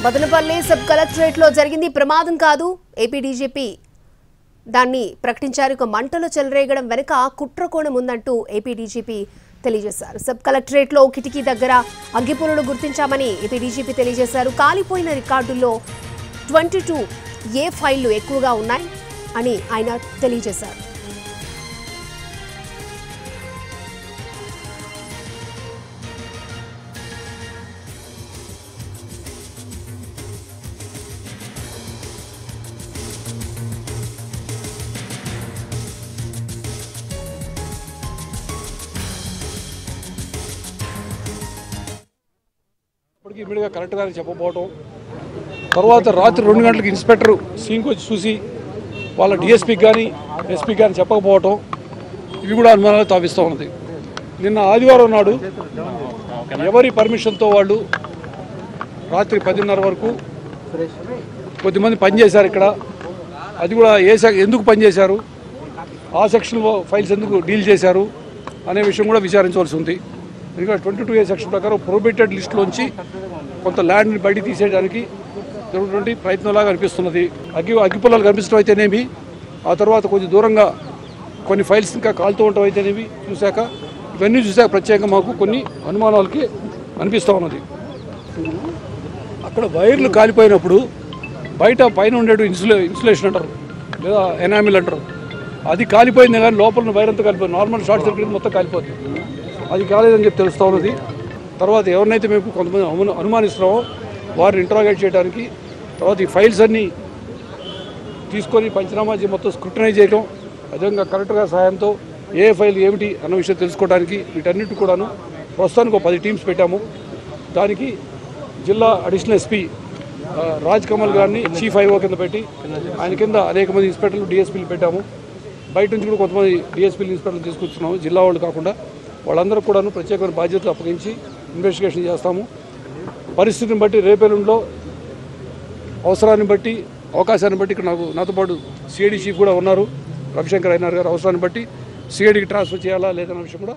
Madanapalle sub collectorate లో జరిగింది ప్రమాదం కాదు. ఏపీ డీజీపీ దాన్ని ప్రకటించారు. ఇక మంటలు చెలరేగడం వెనుక కుట్రకోణం ఉందంటూ ఏపీ డీజీపీ తెలియజేశారు. సబ్ కలెక్టరేట్ లో కిటికీ దగ్గర అగ్గిపుల్లను గుర్తించామని ఏపీ డీజీపీ తెలియజేశారు. కాలిపోయిన రికార్డుల్లో 22A ఫైళ్లు ఎక్కువగా ఉన్నాయి అని ఆయన తెలియజేశారు. ఇమీడియట్గా కలెక్టర్ గారికి చెప్పబోవటం, తర్వాత రాత్రి 2 గంటలకు ఇన్స్పెక్టర్ సీన్కి వచ్చి చూసి వాళ్ళ డిఎస్పీకి కానీ ఎస్పీకి కానీ చెప్పకపోవటం, ఇవి కూడా అనుమానాలు తావిస్తూ ఉన్నది. నిన్న ఆదివారం నాడు ఎవరి పర్మిషన్తో వాళ్ళు రాత్రి 10:30 వరకు కొద్దిమంది పనిచేశారు ఇక్కడ. అది కూడా ఎందుకు పనిచేశారు, ఆ సెక్షన్ ఫైల్స్ ఎందుకు డీల్ చేశారు అనే విషయం కూడా విచారించవలసి ఉంది. ఎందుకంటే 22A సెక్షన్ ప్రకారం ప్రొహిబిటెడ్ లిస్టులోంచి కొంత ల్యాండ్ని బయటికి తీసేయడానికి జరుగుతున్నటువంటి ప్రయత్నంలాగా అనిపిస్తున్నది. అగ్గిపుల్లలు కనిపించడం అయితేనేమి, ఆ తర్వాత కొంచెం దూరంగా కొన్ని ఫైల్స్ ఇంకా కాలుతూ ఉండటం అయితేనేమి ఇవన్నీ చూశాక ప్రత్యేకంగా మాకు కొన్ని అనుమానాలకి అనిపిస్తూ ఉన్నది. అక్కడ వైర్లు కాలిపోయినప్పుడు పైన ఉండే ఇన్సులేషన్ అంటారు లేదా ఎనామిల్ అంటారు, అది కాలిపోయింది కానీ లోపల వైర్ అంతా కాలిపోయింది. నార్మల్ షార్ట్ సర్క్యూట్ మొత్తం కాలిపోతుంది. అది కాలేదని చెప్పి తెలుస్తూ ఉన్నది. తర్వాత ఎవరినైతే మేము కొంతమంది అనుమానిస్తున్నామో వారిని ఇంటరాగేట్ చేయడానికి, తర్వాత ఈ ఫైల్స్ అన్నీ తీసుకొని పంచనామా మొత్తం స్క్రూటనైజ్ చేయడం, అదేవిధంగా కలెక్టర్ గారి సహాయంతో ఏ ఫైల్ ఏమిటి అన్న విషయం తెలుసుకోవడానికి వీటన్నిటి కూడాను ప్రస్తుతానికి 10 టీమ్స్ పెట్టాము. దానికి జిల్లా అడిషనల్ ఎస్పీ రాజ్ కమల్ గారిని చీఫ్ ఐఓ కింద పెట్టి ఆయన కింద అనేక మంది ఇన్స్పెక్టర్లు డిఎస్పీలు పెట్టాము. బయట నుంచి కూడా కొంతమంది డిఎస్పీలు ఇన్స్పెక్టర్లు తీసుకొచ్చున్నాము. జిల్లా వాళ్ళు కాకుండా వాళ్ళందరూ కూడాను ప్రత్యేకమైన బాధ్యతలు అప్పగించి ఇన్వెస్టిగేషన్ చేస్తాము. పరిస్థితిని బట్టి రేపేళ్ళలో అవసరాన్ని బట్టి అవకాశాన్ని బట్టి ఇక్కడ నాతో పాటు సిఐడి చీఫ్ కూడా ఉన్నారు, రవిశంకర్ అయినారు గారు. అవసరాన్ని బట్టి సిఐడికి ట్రాన్స్ఫర్ చేయాలా లేదన్న విషయం కూడా